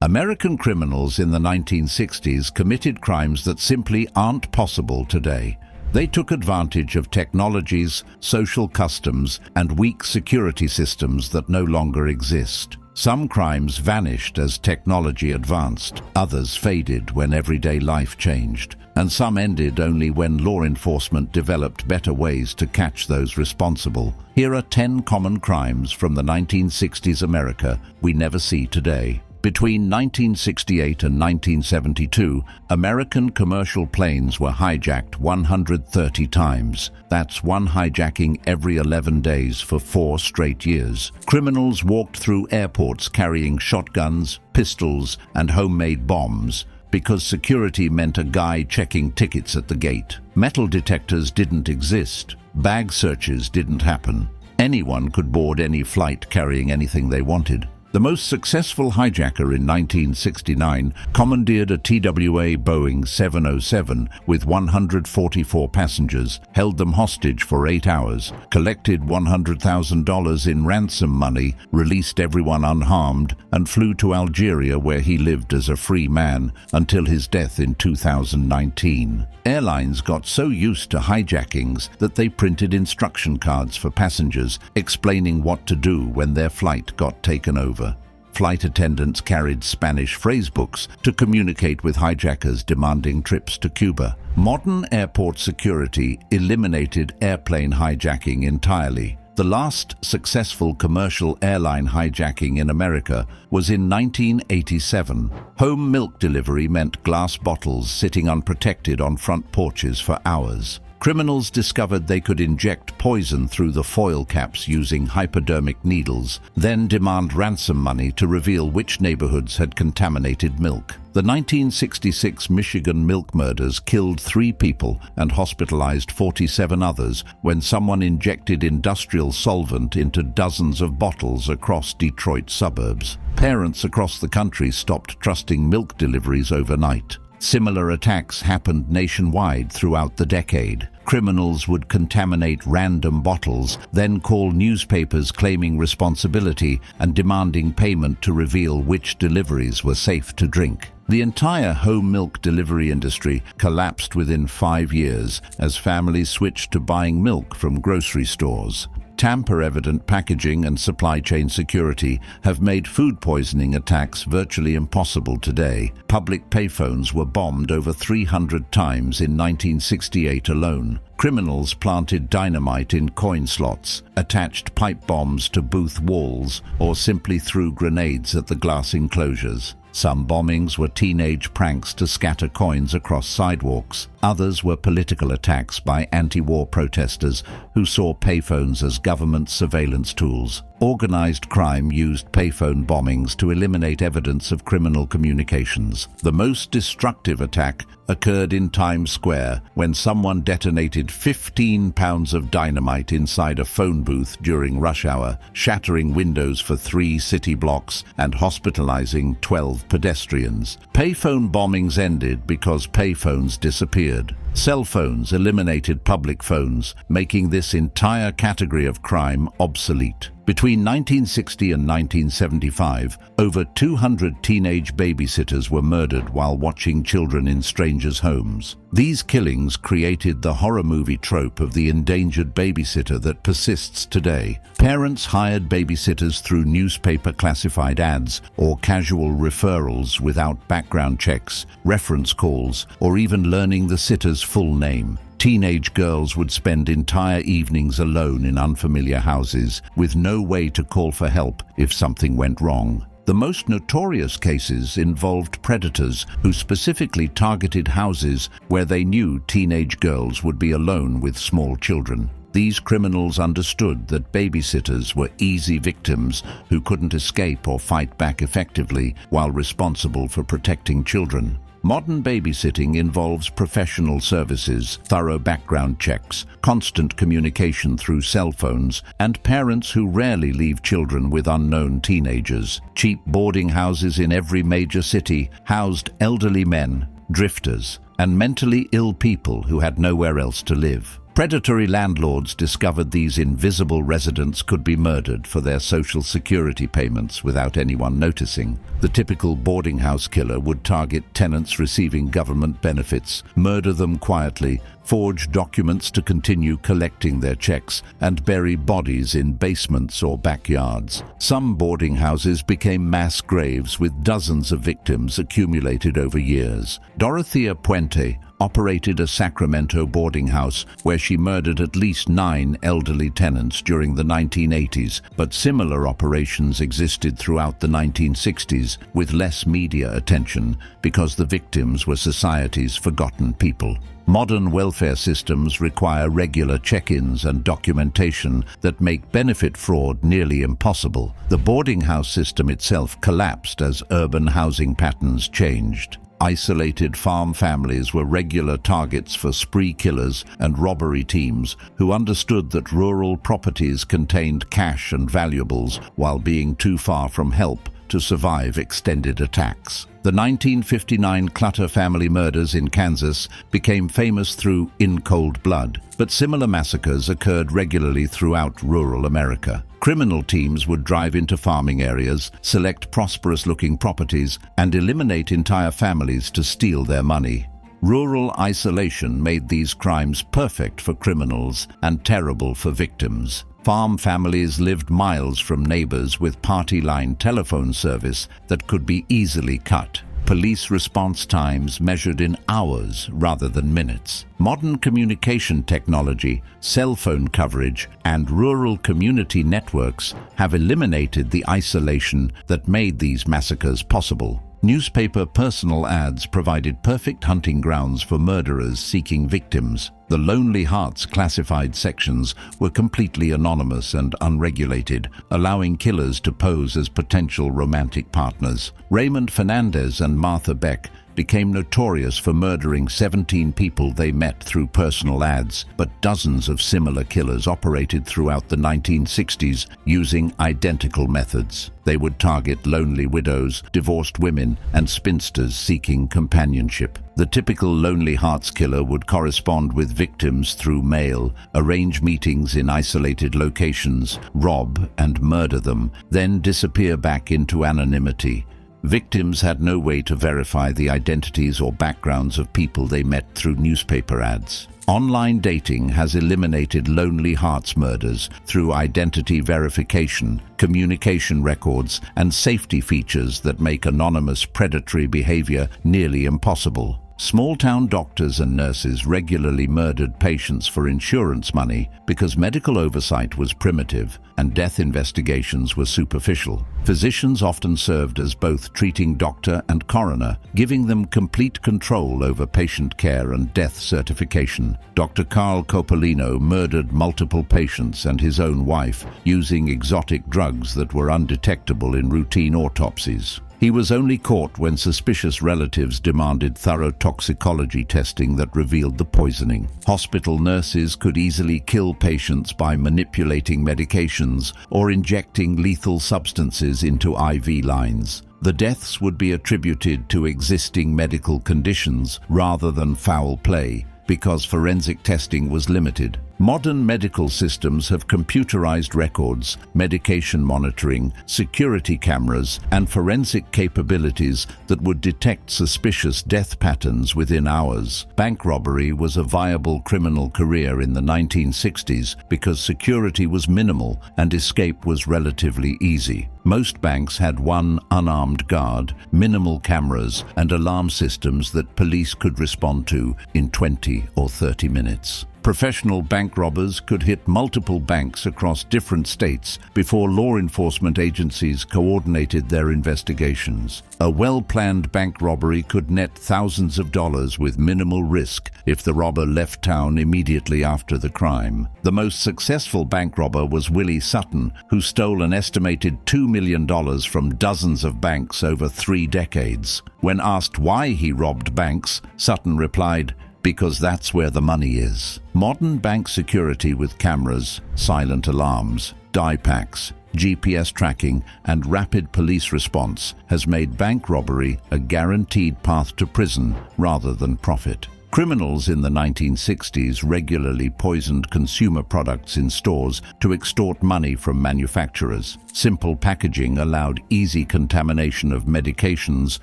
American criminals in the 1960s committed crimes that simply aren't possible today. They took advantage of technologies, social customs, and weak security systems that no longer exist. Some crimes vanished as technology advanced, others faded when everyday life changed, and some ended only when law enforcement developed better ways to catch those responsible. Here are 10 common crimes from the 1960s America we never see today. Between 1968 and 1972, American commercial planes were hijacked 130 times. That's one hijacking every 11 days for 4 straight years. Criminals walked through airports carrying shotguns, pistols, and homemade bombs because security meant a guy checking tickets at the gate. Metal detectors didn't exist. Bag searches didn't happen. Anyone could board any flight carrying anything they wanted. The most successful hijacker in 1969 commandeered a TWA Boeing 707 with 144 passengers, held them hostage for 8 hours, collected $100,000 in ransom money, released everyone unharmed, and flew to Algeria where he lived as a free man until his death in 2019. Airlines got so used to hijackings that they printed instruction cards for passengers explaining what to do when their flight got taken over. Flight attendants carried Spanish phrasebooks to communicate with hijackers demanding trips to Cuba. Modern airport security eliminated airplane hijacking entirely. The last successful commercial airline hijacking in America was in 1987. Home milk delivery meant glass bottles sitting unprotected on front porches for hours. Criminals discovered they could inject poison through the foil caps using hypodermic needles, then demand ransom money to reveal which neighborhoods had contaminated milk. The 1966 Michigan milk murders killed 3 people and hospitalized 47 others when someone injected industrial solvent into dozens of bottles across Detroit suburbs. Parents across the country stopped trusting milk deliveries overnight. Similar attacks happened nationwide throughout the decade. Criminals would contaminate random bottles, then call newspapers claiming responsibility and demanding payment to reveal which deliveries were safe to drink. The entire home milk delivery industry collapsed within 5 years as families switched to buying milk from grocery stores. Tamper-evident packaging and supply chain security have made food poisoning attacks virtually impossible today. Public payphones were bombed over 300 times in 1968 alone. Criminals planted dynamite in coin slots, attached pipe bombs to booth walls, or simply threw grenades at the glass enclosures. Some bombings were teenage pranks to scatter coins across sidewalks. Others were political attacks by anti-war protesters who saw payphones as government surveillance tools. Organized crime used payphone bombings to eliminate evidence of criminal communications. The most destructive attack occurred in Times Square when someone detonated 15 pounds of dynamite inside a phone booth during rush hour, shattering windows for 3 city blocks and hospitalizing 12 pedestrians. Payphone bombings ended because payphones disappeared. Cell phones eliminated public phones, making this entire category of crime obsolete. Between 1960 and 1975, over 200 teenage babysitters were murdered while watching children in strangers' homes. These killings created the horror movie trope of the endangered babysitter that persists today. Parents hired babysitters through newspaper classified ads or casual referrals without background checks, reference calls, or even learning the sitter's full name. Teenage girls would spend entire evenings alone in unfamiliar houses with no way to call for help if something went wrong. The most notorious cases involved predators who specifically targeted houses where they knew teenage girls would be alone with small children. These criminals understood that babysitters were easy victims who couldn't escape or fight back effectively while responsible for protecting children. Modern babysitting involves professional services, thorough background checks, constant communication through cell phones, and parents who rarely leave children with unknown teenagers. Cheap boarding houses in every major city housed elderly men, drifters, and mentally ill people who had nowhere else to live. Predatory landlords discovered these invisible residents could be murdered for their social security payments without anyone noticing. The typical boarding house killer would target tenants receiving government benefits, murder them quietly, forge documents to continue collecting their checks, and bury bodies in basements or backyards. Some boarding houses became mass graves with dozens of victims accumulated over years. Dorothea Puente operated a Sacramento boarding house where she murdered at least 9 elderly tenants during the 1980s, but similar operations existed throughout the 1960s with less media attention because the victims were society's forgotten people. Modern welfare systems require regular check-ins and documentation that make benefit fraud nearly impossible. The boarding house system itself collapsed as urban housing patterns changed. Isolated farm families were regular targets for spree killers and robbery teams who understood that rural properties contained cash and valuables while being too far from help to survive extended attacks. The 1959 Clutter family murders in Kansas became famous through In Cold Blood, but similar massacres occurred regularly throughout rural America. Criminal teams would drive into farming areas, select prosperous-looking properties, and eliminate entire families to steal their money. Rural isolation made these crimes perfect for criminals and terrible for victims. Farm families lived miles from neighbors with party-line telephone service that could be easily cut. Police response times measured in hours rather than minutes. Modern communication technology, cell phone coverage, and rural community networks have eliminated the isolation that made these massacres possible. Newspaper personal ads provided perfect hunting grounds for murderers seeking victims. The Lonely Hearts classified sections were completely anonymous and unregulated, allowing killers to pose as potential romantic partners. Raymond Fernandez and Martha Beck became notorious for murdering 17 people they met through personal ads, but dozens of similar killers operated throughout the 1960s using identical methods. They would target lonely widows, divorced women, and spinsters seeking companionship. The typical Lonely Hearts killer would correspond with victims through mail, arrange meetings in isolated locations, rob and murder them, then disappear back into anonymity. Victims had no way to verify the identities or backgrounds of people they met through newspaper ads. Online dating has eliminated Lonely Hearts murders through identity verification, communication records, and safety features that make anonymous predatory behavior nearly impossible. Small-town doctors and nurses regularly murdered patients for insurance money because medical oversight was primitive and death investigations were superficial. Physicians often served as both treating doctor and coroner, giving them complete control over patient care and death certification. Dr. Carl Coppolino murdered multiple patients and his own wife using exotic drugs that were undetectable in routine autopsies. He was only caught when suspicious relatives demanded thorough toxicology testing that revealed the poisoning. Hospital nurses could easily kill patients by manipulating medications or injecting lethal substances into IV lines. The deaths would be attributed to existing medical conditions rather than foul play, because forensic testing was limited. Modern medical systems have computerized records, medication monitoring, security cameras, and forensic capabilities that would detect suspicious death patterns within hours. Bank robbery was a viable criminal career in the 1960s because security was minimal and escape was relatively easy. Most banks had one unarmed guard, minimal cameras, and alarm systems that police could respond to in 20 or 30 minutes. Professional bank robbers could hit multiple banks across different states before law enforcement agencies coordinated their investigations. A well-planned bank robbery could net thousands of dollars with minimal risk if the robber left town immediately after the crime. The most successful bank robber was Willie Sutton, who stole an estimated $2 million from dozens of banks over 3 decades. When asked why he robbed banks, Sutton replied, "Because that's where the money is." Modern bank security with cameras, silent alarms, die packs, GPS tracking, and rapid police response has made bank robbery a guaranteed path to prison rather than profit. Criminals in the 1960s regularly poisoned consumer products in stores to extort money from manufacturers. Simple packaging allowed easy contamination of medications,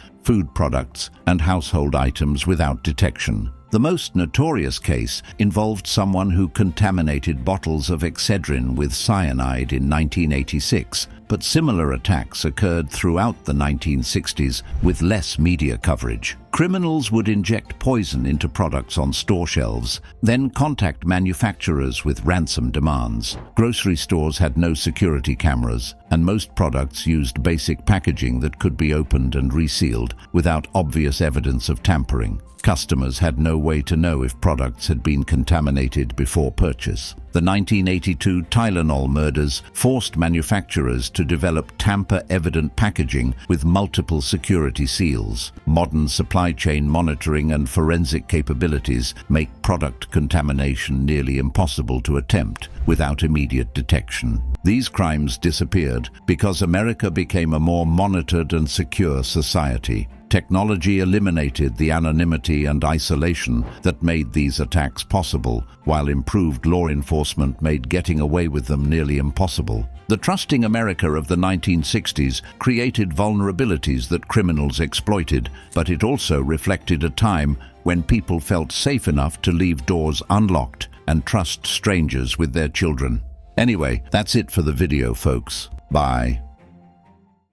food products, and household items without detection. The most notorious case involved someone who contaminated bottles of Excedrin with cyanide in 1986, but similar attacks occurred throughout the 1960s with less media coverage. Criminals would inject poison into products on store shelves, then contact manufacturers with ransom demands. Grocery stores had no security cameras, and most products used basic packaging that could be opened and resealed without obvious evidence of tampering. Customers had no way to know if products had been contaminated before purchase. The 1982 Tylenol murders forced manufacturers to develop tamper-evident packaging with multiple security seals. Modern supply chain monitoring and forensic capabilities make product contamination nearly impossible to attempt without immediate detection. These crimes disappeared because America became a more monitored and secure society. Technology eliminated the anonymity and isolation that made these attacks possible, while improved law enforcement made getting away with them nearly impossible. The trusting America of the 1960s created vulnerabilities that criminals exploited, but it also reflected a time when people felt safe enough to leave doors unlocked and trust strangers with their children. Anyway, that's it for the video, folks. Bye.